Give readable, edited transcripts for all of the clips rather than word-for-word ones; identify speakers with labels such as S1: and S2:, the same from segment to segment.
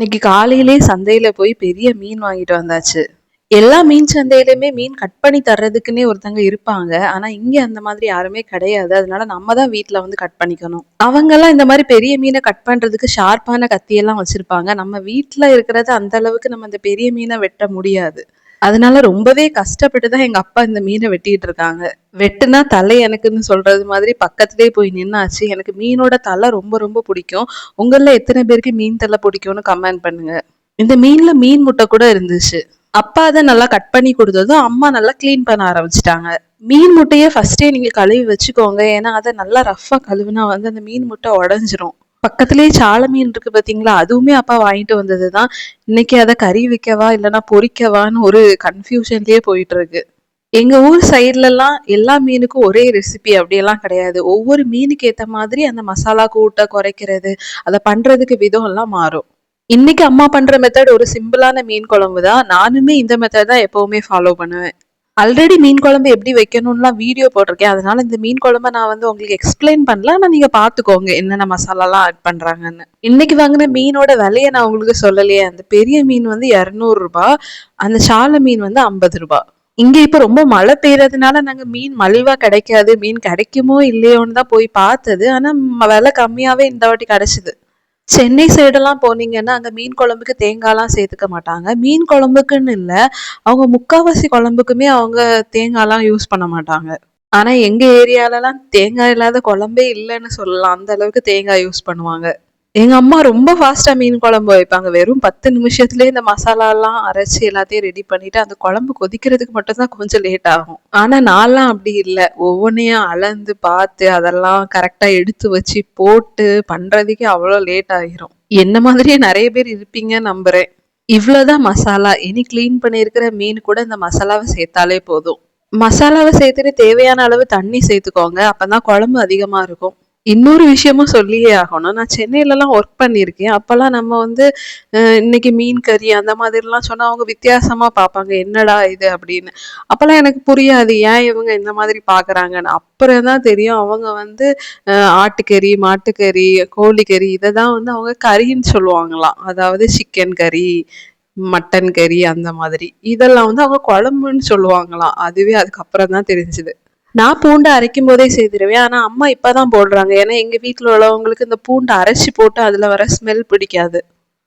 S1: இன்னைக்கு காலையிலே சந்தையில போய் பெரிய மீன் வாங்கிட்டு வந்தாச்சு. எல்லா மீன் சந்தையிலுமே மீன் கட் பண்ணி தர்றதுக்குன்னே ஒருத்தங்க இருப்பாங்க. ஆனா இங்க அந்த மாதிரி யாருமே கிடையாது. அதனால நம்ம தான் வீட்ல வந்து கட் பண்ணிக்கணும். அவங்கெல்லாம் இந்த மாதிரி பெரிய மீனை கட் பண்றதுக்கு ஷார்ப்பான கத்தியெல்லாம் வச்சிருப்பாங்க. நம்ம வீட்ல இருக்கிறது அந்த அளவுக்கு நம்ம இந்த பெரிய மீனை வெட்ட முடியாது. அதனால ரொம்பவே கஷ்டப்பட்டு தான் எங்க அப்பா இந்த மீனை வெட்டிட்டு இருக்காங்க. வெட்டுனா தலை எனக்குன்னு சொல்றது மாதிரி பக்கத்திலே போய் நின்னாச்சு. எனக்கு மீனோட தலை ரொம்ப ரொம்ப பிடிக்கும். உங்கள எத்தனை பேருக்கு மீன் தலை பிடிக்கும்னு கமெண்ட் பண்ணுங்க. இந்த மீன்ல மீன் முட்டை கூட இருந்துச்சு. அப்பா அதை நல்லா கட் பண்ணி கொடுத்ததும் அம்மா நல்லா கிளீன் பண்ண ஆரம்பிச்சிட்டாங்க. மீன் முட்டையை ஃபர்ஸ்டே நீங்க கழுவி வச்சுக்கோங்க. ஏன்னா அதை நல்லா ரஃபா கழுவுனா வந்து அந்த மீன் முட்டை உடஞ்சிரும். பக்கத்திலேயே சால மீன் இருக்கு பாத்தீங்களா, அதுவுமே அப்பா வாங்கிட்டு வந்ததுதான். இன்னைக்கு அதை கறி வைக்கவா இல்லைன்னா பொரிக்கவான்னு ஒரு கன்ஃபியூஷன்லயே போயிட்டு இருக்கு. எங்க ஊர் சைட்ல எல்லாம் எல்லா மீனுக்கும் ஒரே ரெசிபி அப்படியெல்லாம் கிடையாது. ஒவ்வொரு மீனுக்கு ஏத்த மாதிரி அந்த மசாலா கூட்ட குறைக்கிறது, அதை பண்றதுக்கு விதம் எல்லாம் மாறும். இன்னைக்கு அம்மா பண்ற மெத்தட் ஒரு சிம்பிளான மீன் குழம்பு தான். நானுமே இந்த மெத்தட் தான் எப்பவுமே ஃபாலோ பண்ணுவேன். ஆல்ரெடி மீன் குழம்பு எப்படி வைக்கணும்லாம் வீடியோ போட்டிருக்கேன். அதனால இந்த மீன் குழம்ப நான் வந்து உங்களுக்கு எக்ஸ்பிளைன் பண்ணல. ஆனா நீங்க பாத்துக்கோங்க என்னென்ன மசாலாலாம் ஆட் பண்றாங்கன்னு. இன்னைக்கு வாங்கின மீனோட விலையை நான் உங்களுக்கு சொல்லலையே. அந்த பெரிய மீன் வந்து 200 ரூபாய், அந்த சால மீன் வந்து 50 ரூபாய். இங்க இப்ப ரொம்ப மழை பெய்யறதுனால நாங்க மீன் மலிவா கிடைக்காது, மீன் கிடைக்குமோ இல்லையோன்னு தான் போய் பார்த்தது. ஆனா விலை கம்மியாவே இந்த வாட்டி கிடைச்சது. சென்னை சைடெல்லாம் போனீங்கன்னா அங்க மீன் குழம்புக்கு தேங்காய்லாம் சேர்த்துக்க மாட்டாங்க. மீன் குழம்புக்குன்னு இல்ல, அவங்க முக்காவாசி குழம்புக்குமே அவங்க தேங்காய்லாம் யூஸ் பண்ண மாட்டாங்க. ஆனா எங்க ஏரியாலலாம் தேங்காய் இல்லாத குழம்பே இல்லைன்னு சொல்லலாம். அந்த அளவுக்கு தேங்காய் யூஸ் பண்ணுவாங்க. எங்க அம்மா ரொம்ப ஃபாஸ்டா மீன் குழம்பு வைப்பாங்க. வெறும் 10 நிமிஷத்துலயே இந்த மசாலாலாம் அரைச்சு எல்லாத்தையும் ரெடி பண்ணிட்டு அந்த குழம்பு கொதிக்கிறதுக்கு மட்டும் தான் கொஞ்சம் லேட் ஆகும். ஆனா நான்லாம் அப்படி இல்ல. ஒவ்வொன்னையும் அளந்து பார்த்து அதெல்லாம் கரெக்டா எடுத்து வச்சு போட்டு பண்றதுக்கே அவ்வளோ லேட் ஆகிரும். என்ன மாதிரியே நிறைய பேர் இருப்பீங்கன்னு நம்புறேன். இவ்வளவுதான் மசாலா. இனி கிளீன் பண்ணியிருக்கிற மீன் கூட இந்த மசாலாவை சேர்த்தாலே போதும். மசாலாவை சேர்த்துட்டு தேவையான அளவு தண்ணி சேர்த்துக்கோங்க. அப்பதான் குழம்பு அதிகமா இருக்கும். இன்னொரு விஷயமும் சொல்லியே ஆகணும். நான் சென்னையிலலாம் ஒர்க் பண்ணியிருக்கேன். அப்பல்லாம் நம்ம வந்து இன்னைக்கு மீன் கறி அந்த மாதிரிலாம் சொன்னா அவங்க வித்தியாசமா பார்ப்பாங்க. என்னடா இது அப்படின்னு. அப்பல்லாம் எனக்கு புரியாது ஏன் இவங்க இந்த மாதிரி பார்க்குறாங்கன்னு. அப்புறம் தான் தெரியும் அவங்க வந்து ஆட்டுக்கறி, மாட்டுக்கறி, கோழிக்கறி இதை தான் வந்து அவங்க கறின்னு சொல்லுவாங்களாம். அதாவது சிக்கன் கறி, மட்டன் கறி அந்த மாதிரி. இதெல்லாம் வந்து அவங்க குழம்புன்னு சொல்லுவாங்களாம். அதுவே அதுக்கப்புறம் தான் தெரிஞ்சுது. நான் பூண்டை அரைக்கும் போதே செய்திருவேன். ஆனா அம்மா இப்பதான் போடுறாங்க. ஏன்னா எங்க வீட்டுல உள்ளவங்களுக்கு இந்த பூண்டை அரைச்சி போட்டு அதுல வர ஸ்மெல் பிடிக்காது.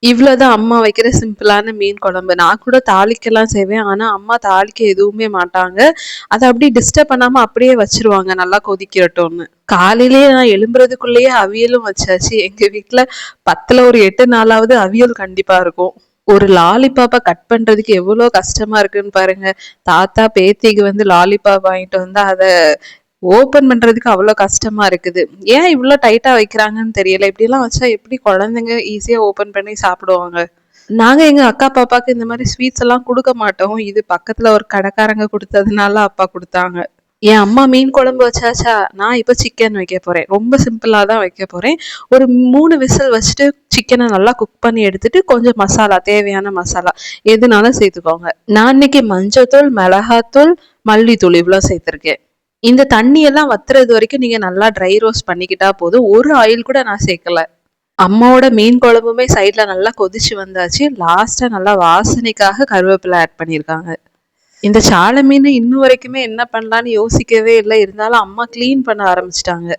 S1: இவ்வளவுதான் அம்மா வைக்கிற சிம்பிளான மீன் குழம்பு. நான் கூட தாளிக்கெல்லாம் செய்வேன். ஆனா அம்மா தாளிக்க எதுவுமே மாட்டாங்க. அதை அப்படியே டிஸ்டர்ப் பண்ணாம அப்படியே வச்சிருவாங்க நல்லா கொதிக்கிறட்டோம்னு. காலையிலேயே நான் எழும்புறதுக்குள்ளேயே அவியலும் வச்சாச்சு. எங்க வீட்டுல 10ல் ஒரு 8 நாளாவது அவியல் கண்டிப்பா இருக்கும். ஒரு லாலிபாப்பை கட் பண்றதுக்கு எவ்வளவு கஷ்டமா இருக்குன்னு பாருங்க. தாத்தா பேத்திக்கு வந்து லாலிபாப் வாங்கிட்டு வந்தா அதை ஓபன் பண்றதுக்கு அவ்வளவு கஷ்டமா இருக்குது. ஏன் இவ்வளவு டைட்டா வைக்கிறாங்கன்னு தெரியல. இப்படி எல்லாம் வச்சா எப்படி குழந்தைங்க ஈஸியா ஓபன் பண்ணி சாப்பிடுவாங்க. நாங்க எங்க அக்கா பாப்பாக்கு இந்த மாதிரி ஸ்வீட்ஸ் எல்லாம் கொடுக்க மாட்டோம். இது பக்கத்துல ஒரு கடைக்காரங்க கொடுத்ததுனால அப்பா கொடுத்தாங்க. என் அம்மா மீன் குழம்பு வச்சாச்சா, நான் இப்ப சிக்கன் வைக்க போறேன். ரொம்ப சிம்பிளா தான் வைக்க போறேன். ஒரு 3 விசில் வச்சுட்டு சிக்கனை நல்லா குக் பண்ணி எடுத்துட்டு கொஞ்சம் மசாலா, தேவையான மசாலா எதுனாலும் சேர்த்துக்கோங்க. நான் இன்னைக்கு மஞ்சத்தூள், மிளகாத்தூள், மல்லித்தூள் இவ்வளவு சேர்த்திருக்கேன். இந்த தண்ணி எல்லாம் வத்துறது வரைக்கும் நீங்க நல்லா ட்ரை ரோஸ்ட் பண்ணிக்கிட்டா போதும். ஒரு ஆயில் கூட நான் சேர்க்கல. அம்மாவோட மீன் குழம்புமே சைட்ல நல்லா கொதிச்சு வந்தாச்சு. லாஸ்டா நல்லா வாசனைக்காக கருவேப்பிலை ஆட் பண்ணியிருக்காங்க. இந்த சால மீன் இன்னும் வரைக்குமே என்ன பண்ணலான்னு யோசிக்கவே இல்லை. இருந்தாலும் அம்மா கிளீன் பண்ண ஆரம்பிச்சிட்டாங்க.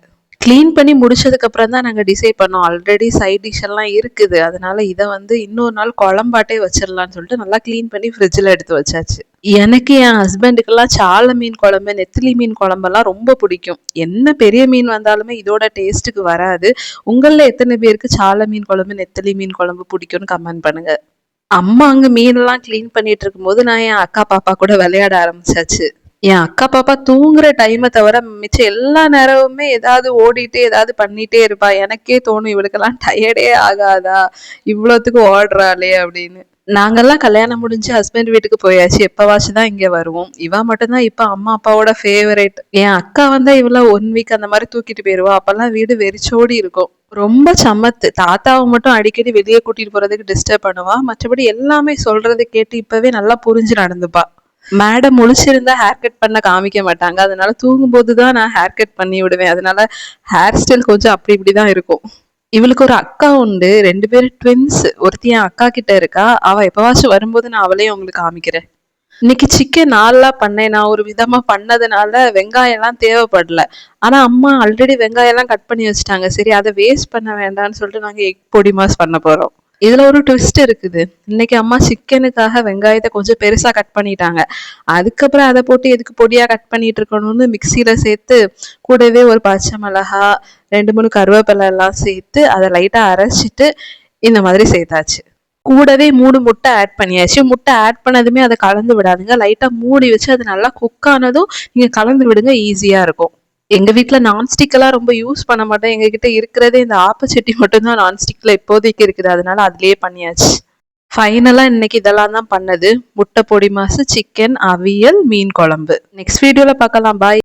S1: கிளீன் பண்ணி முடிச்சதுக்கு அப்புறம் தான் நாங்கள் டிசைட் பண்ணோம். ஆல்ரெடி சைட் டிஷ் எல்லாம் இருக்குது. அதனால இதை வந்து இன்னொரு நாள் குழம்பாட்டே வச்சிடலாம்னு சொல்லிட்டு நல்லா கிளீன் பண்ணி ஃப்ரிட்ஜில் எடுத்து வச்சாச்சு. எனக்கு என் ஹஸ்பண்டுக்கெல்லாம் சால மீன் குழம்பு, நெத்திலி மீன் குழம்பெல்லாம் ரொம்ப பிடிக்கும். என்ன பெரிய மீன் வந்தாலுமே இதோட டேஸ்ட்டுக்கு வராது. உங்களில் எத்தனை பேருக்கு சால மீன் குழம்பு, நெத்திலி மீன் குழம்பு பிடிக்கும்னு கமெண்ட் பண்ணுங்க. அம்மா அங்க மீனெல்லாம் கிளீன் பண்ணிட்டு இருக்கும்போது நான் என் அக்கா பாப்பா கூட விளையாட ஆரம்பிச்சாச்சு. என் அக்கா பாப்பா தூங்குற டைமை தவிர மிச்சம் எல்லா நேரமுமே ஏதாவது ஓடிட்டே ஏதாவது பண்ணிட்டே இருப்பா. எனக்கே தோணும் இவளுக்கெல்லாம் டயர்டே ஆகாதா, இவ்வளோத்துக்கு ஓடுறாளே அப்படின்னு. நாங்கெல்லாம் கல்யாணம் முடிஞ்சு ஹஸ்பண்ட் வீட்டுக்கு போயாச்சு. எப்பவாச்சும் தான் இங்க வருவோம். இவ மட்டும்தான் இப்ப அம்மா அப்பாவோட ஃபேவரேட். என் அக்கா வந்தா இவள 1 வீக் அந்த மாதிரி தூக்கிட்டு போயிருவா. அப்பெல்லாம் வீடு வெறிச்சோடி இருக்கும். ரொம்ப சமத்து. தாத்தாவை மட்டும் அடிக்கடி வெளியே கூட்டிட்டு போறதுக்கு டிஸ்டர்ப் பண்ணுவா. மற்றபடி எல்லாமே சொல்றதை கேட்டு இப்பவே நல்லா புரிஞ்சு நடந்துப்பா. மேடம் முழிச்சிருந்தா ஹேர் கட் பண்ண காமிக்க மாட்டாங்க. அதனால தூங்கும் போதுதான் நான் ஹேர் கட் பண்ணி விடுவேன். அதனால ஹேர் ஸ்டைல் கொஞ்சம் அப்படி இப்படிதான் இருக்கும். இவளுக்கு ஒரு அக்கா உண்டு, 2 பேரும் ட்வின்ஸ். ஒருத்தி என் அக்கா கிட்ட இருக்கா. அவ எப்பவாச்சும் வரும்போது நான் அவளையும் உங்களுக்கு காமிக்கிறேன். இன்னைக்கு சிக்கன் நான்லாம் பண்ணேன். நான் ஒரு விதமா பண்ணதுனால வெங்காயம்லாம் தேவைப்படல. ஆனா அம்மா ஆல்ரெடி வெங்காயம்லாம் கட் பண்ணி வச்சுட்டாங்க. சரி அத வேஸ்ட் பண்ண வேண்டாம்னு சொல்லிட்டு நாங்க எக் பொடி மாஸ் பண்ண போறோம். இதுல ஒரு ட்விஸ்ட் இருக்குது. இன்னைக்கு அம்மா சிக்கனுக்காக வெங்காயத்த கொஞ்சம் பெருசா கட் பண்ணிட்டாங்க. அதுக்கப்புறம் அத போட்டு எதுக்கு பொடியா கட் பண்ணிட்டு இருக்கணும்னு மிக்ஸியில சேர்த்து, கூடவே ஒரு பச்சை மிளகா, 2, 3 கருவேப்பிலை எல்லாம் சேர்த்து அத லைட்டா அரைச்சிட்டு இந்த மாதிரி சேர்த்தாச்சு. கூடவே 3 முட்டை ஆட் பண்ணியாச்சு. முட்டை ஆட் பண்ணதுமே அத கலந்து விடாதீங்க. லைட்டா மூடி வச்சு அது நல்லா குக் ஆனதும் நீங்க கலந்து விடுங்க. ஈஸியா இருக்கும். எங்க வீட்ல நான்ஸ்டிக் எல்லாம் ரொம்ப யூஸ் பண்ண மாட்டோம். எங்ககிட்ட இருக்கிறதே இந்த ஆப்பச்சட்டி மட்டும் தான் நான்ஸ்டிக்ல இப்போதைக்கு இருக்குது. அதனால அதுலயே பண்ணியாச்சு. ஃபைனலா இன்னைக்கு இதெல்லாம் தான் பண்ணது. முட்டை பொடி மாசு, சிக்கன், அவியல், மீன் குழம்பு. நெக்ஸ்ட் வீடியோல பார்க்கலாம். பாய்.